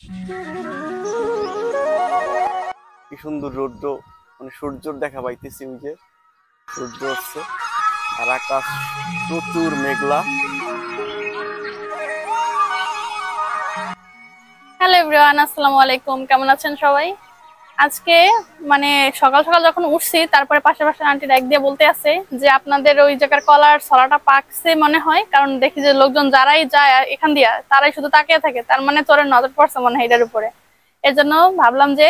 কি সুন্দর রৌদ্র, মানে সূর্যর দেখা পাইতেছি। ওই যে সূর্য হচ্ছে, আর আকাশ প্রচুর মেঘলা। হ্যালো এভরিওয়ান, আসসালামু আলাইকুম। কেমন আছেন সবাই? আজকে মানে সকাল সকাল যখন উঠছি, তারপরে পাশাপাশি আন্টি ডাক দিয়ে বলতে আছে যে আপনাদের ওই জায়গার কলার ছড়াটা পাকছে মনে হয়, কারণ দেখি যে লোকজন যারাই যায় এখান দিয়ে তারাই শুধু তাকিয়ে থাকে, তার মানে তোর নজর পড়ছে মনে হয় এটার উপরে। এর জন্য ভাবলাম যে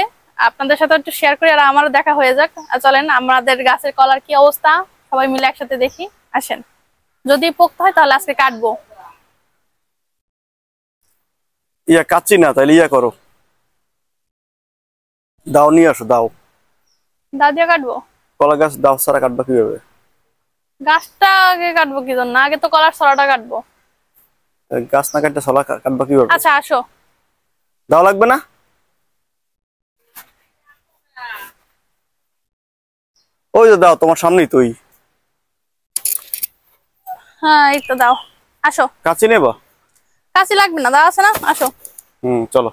আপনাদের সাথে একটু শেয়ার করি, আর আমারও দেখা হয়ে যাক। চলেন আমাদের গাছের কলার কি অবস্থা সবাই মিলে একসাথে দেখি। আসেন, যদি পোক্ত হয় তাহলে আজকে কাটবো। ইয়া কাচ্ছি না, তাহলে ইয়া করো, দাও নিয়ে আসো, দাও। দা দিয়ে কাটবো? কলা গাছ দাও ছাড়া কাটবা কিভাবে? গাছটা আগে কাটবো কি জন্য? আগে তো কলার ছড়াটা কাটবো। গাছ না কাটতে ছলা কাটবা কিভাবে? আচ্ছা আসো। দাও লাগবে না? ওই যে দাও, তোমার সামনেই তো। হ্যাঁ এই তো দাও, আসো। কাচ্ছি নেবা? কাঁচি লাগবে না, দা আছে না, আসো। চলো।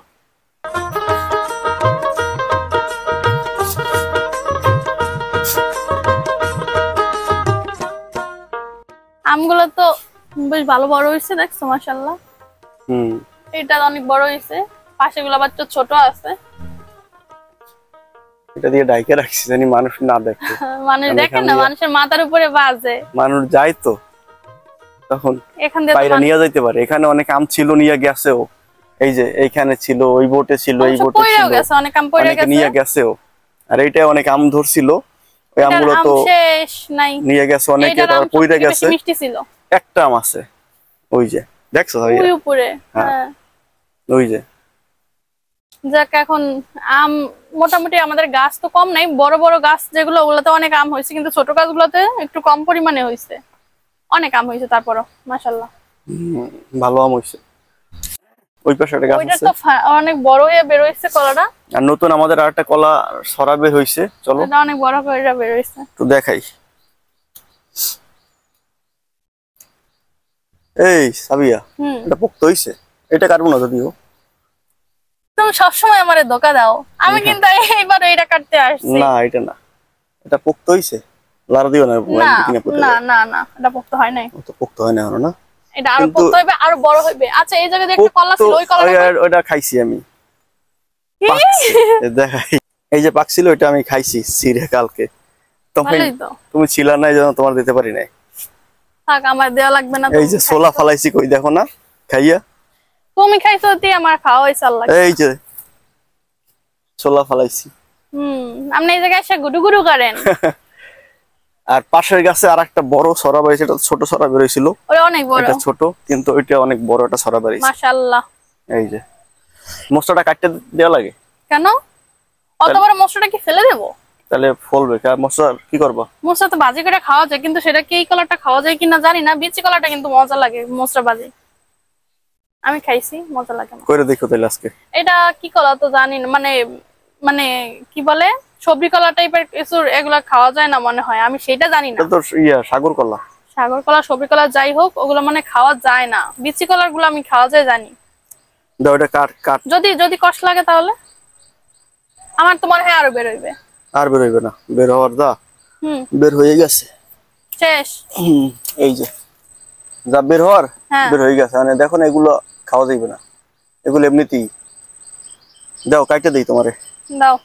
আমগুলো তো বেশ ভালো বড় হয়েছে, দেখছো? মাশাআল্লাহ। হুম এটা অনেক বড় হয়েছে, পাশেগুলো আবার তো ছোট আছে। এটা দিয়ে ডাইকে রাখছি জানি মানুষ না দেখে। মানুষ দেখে না, মানুষের মাথার উপরে বাজে। মানুষ যায় তো তখন এখান দিয়ে বাইরে নিয়ে যাইতে পারে। এখানে অনেক আম ছিল, নিয়ে গেছেও। এই যে এইখানে ছিল, ওই বোটে ছিল, এই বোটে ছিল, গেছে, অনেক আম পড়ে অনেকে গেছে। নিয়ে গেছেও। আর এইটা অনেক আম ধরছিল, ওই আমগুলো আম তো শেষ নাই, নিয়ে গেছে অনেকে, এইটার আম তারপর পইড়া সবথেকে বেশি গেছে। মিষ্টি ছিল। একটা আম আছে, ওই যে দেখছো ভাইয়া? ওই উপরে। হ্যাঁ, হ্যাঁ, ওই যে। যাক এখন আম মোটামুটি আমাদের গাছ তো কম নাই, বড় বড় গাছ যেগুলো ওগুলোতে অনেক আম হয়েছে, কিন্তু ছোট গাছগুলোতে একটু কম পরিমাণে হয়েছে। অনেক আম হয়েছে তারপরও মাশাআল্লাহ। ভালো আম হইছে। ওই পাশে একটা গাছ ওইটা আছে, তো অনেক বড় হয়ে বের হয়েছে কলাটা। আর নতুন আমাদের আরেকটা কলা সরা বের হইছে। চলো এটা অনেক বড় করে বের হয়েছে। তো দেখাই। এই সাবিয়া, এটা পোক্ত হইছে। এটা কাটবো না যদিও। তুমি সবসময় আমারে ধোকা দাও, আমি কিন্তু এইবার এটা কাটতে আসছি। না এটা না, এটা পোক্ত হইছে। লাড়া দিও না, না কিনে পড়ে না যায়। না না, এটা পোক্ত হয় নাই। তো পোক্ত হয় না এখনো না? এটা আরো কিন্তু পোক্ত হইবে, আরো বড় হইবে। আচ্ছা এই জায়গায় যে একটা কলা ছিল, ওই কলাটা কই? ওইটা খাইছি আমি, কি? পাকছে। দেখাই, এই যে পাকছিল, ওইটা আমি খাইছি ছিঁড়ে কালকে। তখন ভালোই তো। তুমি ছিলা না, এই জন্য তোমার দিতে পারি নাই। থাক, আমার দেওয়া লাগবে না। এই যে ছোলা ফালাইছি, কই দেখো না খাইয়া? তুমি খাইছো তি, আমার খাওয়া হইছে আল্লাহ। এই যে ছোলা ফালাইছি। আপনি এই জায়গায় এসে গুডু গুডু করেন। আর পাশের গাছে আর একটা বড় সরা বেরিয়েছে, এটা ছোট সরা বেরিয়েছিল। ওটা অনেক বড়। এটা ছোট, কিন্তু ওইটা অনেক বড় একটা সরা বেরিয়েছে। মাশাআল্লাহ। এই যে মশলাটা কাটতে দেওয়া লাগে কেন? অত বড় মশলাটা কি ফেলে দেবো? তাহলে ফলবে। মশলা কি করবা? মশলা তো ভাজি করে খাওয়া যায়, কিন্তু সেটা কি, এই কলাটা খাওয়া যায় কিনা জানি না। বিচি কলাটা কিন্তু মজা লাগে মশলা ভাজি, আমি খাইছি, মজা লাগে না। করে দেখো তাহলে আজকে। এটা কি কলা তো জানি না, মানে মানে কি বলে, সবজি কলা টাইপের কিছু, এগুলা খাওয়া যায় না মনে হয়, আমি সেটা জানি না। এটা তো সাগর কলা। সাগর কলা, সবজি কলা যাই হোক, ওগুলো মানে খাওয়া যায় না। বিচি কলার গুলো আমি খাওয়া যায় জানি। দাও, এটা কাট কাট। যদি যদি কষ্ট লাগে তাহলে আমার তো মনে হয় আরো বের হইবে। আর বের হইবে না, বের হওয়ার দা বের হয়ে গেছে। শেষ। এই যে যা বের হওয়ার, হ্যাঁ বের হয়ে গেছে। মানে দেখো না, এগুলো খাওয়া যাইবে না, এগুলো এমনিতেই। দাও কাইটে দেই তোমারে। দাও,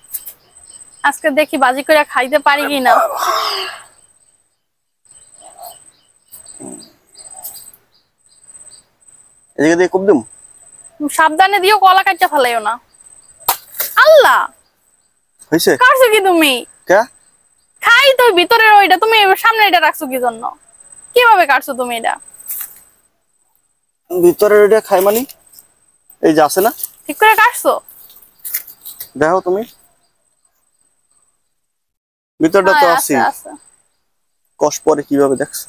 আজকে দেখি বাজি করে খাইতে পারি কিনা। এদিকে দিয়ে খুব দিম। সাবধানে দিও, কলা কাটতে ফেলাইও না। আল্লাহ, হইছে? কাটছো কি তুমি? কে? খাই তো ভিতরের ওইটা, তুমি সামনে এটা রাখছো কি জন্য? কিভাবে কাটছো তুমি এটা? ভিতরের এটা খাই মানে? এই যে আছে না, ঠিক করে কাটছো? দেখো তুমি, ভিতরটা তো আছে। কষ পরে কিভাবে দেখছো?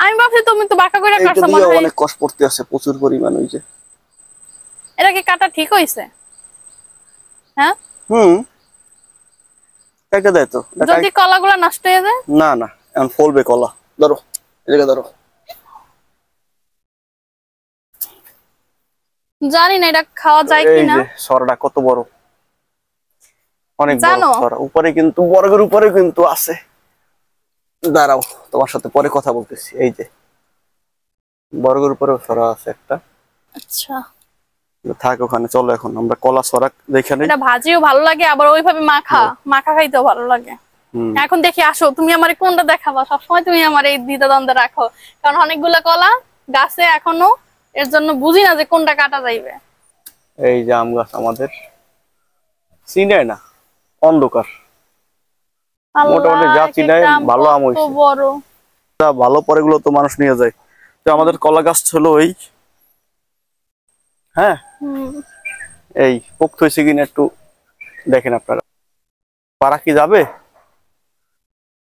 আমি ভাবছি তুমি তো বাঁকা করে এইটা কাটছো মনে দিয়ে হয়। অনেক কষ পড়তে আছে, প্রচুর পরিমাণ। ওই যে এটা কি কাটা ঠিক হইছে? হ্যাঁ, কাইটে দেয় তো। যদি কলাগুলো নষ্ট হয়ে যায়? না না, এখন ফলবে কলা। ধরো, এদিকে ধরো। জানি না এটা খাওয়া যায় এই কিনা। যে সরাটা কত বড়, অনেক বড় জানো? সরা। উপরে কিন্তু বর্গের উপরে কিন্তু আছে। দাঁড়াও, তোমার সাথে পরে কথা বলতেছি। এই যে বর্গের উপরে সরা আছে একটা। আচ্ছা, থাক ওখানে, চলো এখন আমরা কলা সরা দেখে নেই। এটা ভাজিও ভালো লাগে, আবার ওইভাবে মাখা মাখা খাইতেও ভালো লাগে। এখন দেখি, আসো তুমি আমারে কোনটা দেখাবা। সবসময় তুমি আমার এই দ্বিধাদ্বন্দ্বে রাখো, কারণ অনেকগুলা কলা গাছে এখনো, এর জন্য বুঝি না যে কোনটা কাটা যাইবে। এই যে আম গাছ আমাদের, চিনাই না, অন্ধকার। মোটামুটি যা চিনাই ভালো আম হইছে, বড় ভালো পরে গুলো তো মানুষ নিয়ে যায়। তো আমাদের কলা গাছ ছিল এই, হ্যাঁ এই পোক্ত হয়েছে কিনা একটু দেখেন আপনারা। পারা কি যাবে?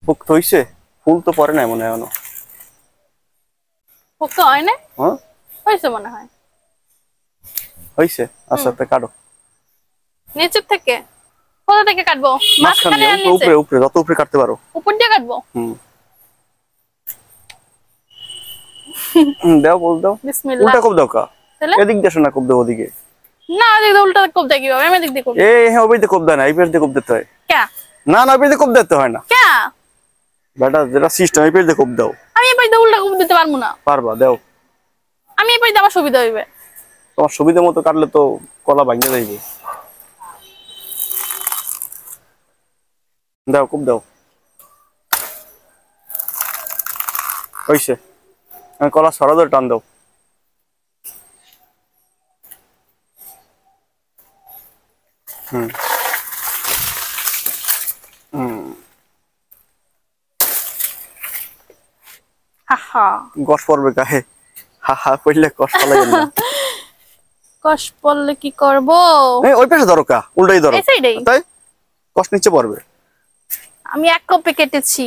পোক্ত হইছে, ফুল তো পরে নাই মনে হয় এখনো। পোক্ত হয় না? হ্যাঁ হয়েছে মনে হয়। হইছে। আচ্ছা তা কাটো। নিচের থেকে? কোথা থেকে কাটবো? মাঝখানে না নিচে? উপরে উপরে, যত উপরে কাটতে পারো। উপর দিয়ে কাটবো? দাও, বল দাও। বিসমিল্লাহ। উল্টা কোপ দাও কা, এদিক দেশো না কোপ দাও ওদিকে। না, এদিক দিয়ে উল্টা কোপ দেয় কিভাবে? আমি এদিক দিয়ে কোপ। হ্যাঁ ওই দিকে কোপ দেয় না, এই পেট দিয়ে কোপ দিতে হয়। কে? না না, ওই পেট দিয়ে কোপ দিতে হয় না। কে? বেটা যেটা সিস্টেম, এই পেট দিয়ে কোপ দাও। আমি এই পাইতে উল্টা কোপ দিতে পারবো না। পারবা, দাও। আমি এই পাইতে আমার সুবিধা হইবে। তোমার সুবিধা মতো কাটলে তো কলা ভাঙিয়ে যাইবে। দাও, কোপ দাও। হইছে। কলা সরা ধরে টান দাও। কষ পড়বে গায়ে, হা হা পড়লে কষ পালাই না। কষ পড়লে কি করব? ওই পাশে ধরো কা, উল্টাই ধরো। এই সাইডেই? তাই কষ নিচে পড়বে। আমি এক কপে কেটেছি।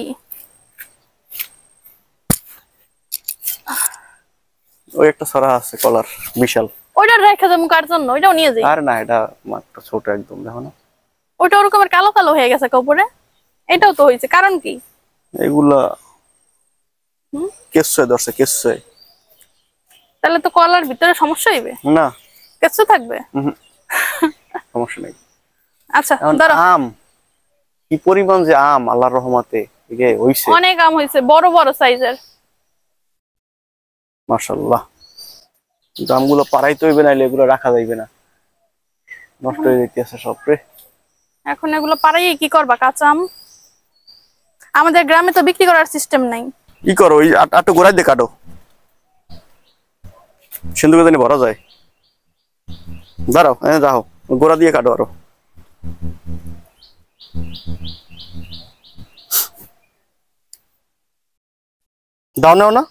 ওই একটা সরা আছে কলার, বিশাল। ওইটা রেখে দেবো কার জন্য? ওইটাও নিয়ে যাই। আর না, এটা মাত্র ছোট একদম, দেখো না। ওইটা ওরকমের কালো কালো হয়ে গেছে কাপড়ে। এটাও তো হয়েছে, কারণ কি? এগুলা কেঁচুয়ে ধরছে, কেঁচুয়ে। তাহলে তো কলার ভিতরে সমস্যা হইবে না, কেঁচু থাকবে। সমস্যা নেই। আচ্ছা ধরো। আম কি পরিমাণ যে আম, আল্লাহর রহমতে হইছে। অনেক আম হয়েছে, বড় বড় সাইজের। মাশাআল্লাহ। কিন্তু আমগুলো পারাইতে হইবে, নাইলে এগুলো রাখা যাইবে না, নষ্ট হয়ে যাইতেছে সব রে। এখন এগুলো পারাই কি করবা? কাঁচা আম আমাদের গ্রামে তো বিক্রি করার সিস্টেম নাই। কি করো, ওই আটো গোড়ায় দিয়ে কাটো, সিন্ধুকে জানি ভরা যায়। দাঁড়াও, যাও, গোড়া দিয়ে কাটো আরো। দাও, নাও না,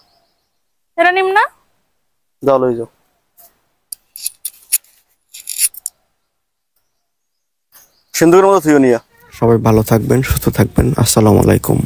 এটা নিম না? যাও, লই যাও। সিন্ধুকের মতো থুইও নিয়া। সবাই ভালো থাকবেন, সুস্থ থাকবেন। আসসালামু আলাইকুম।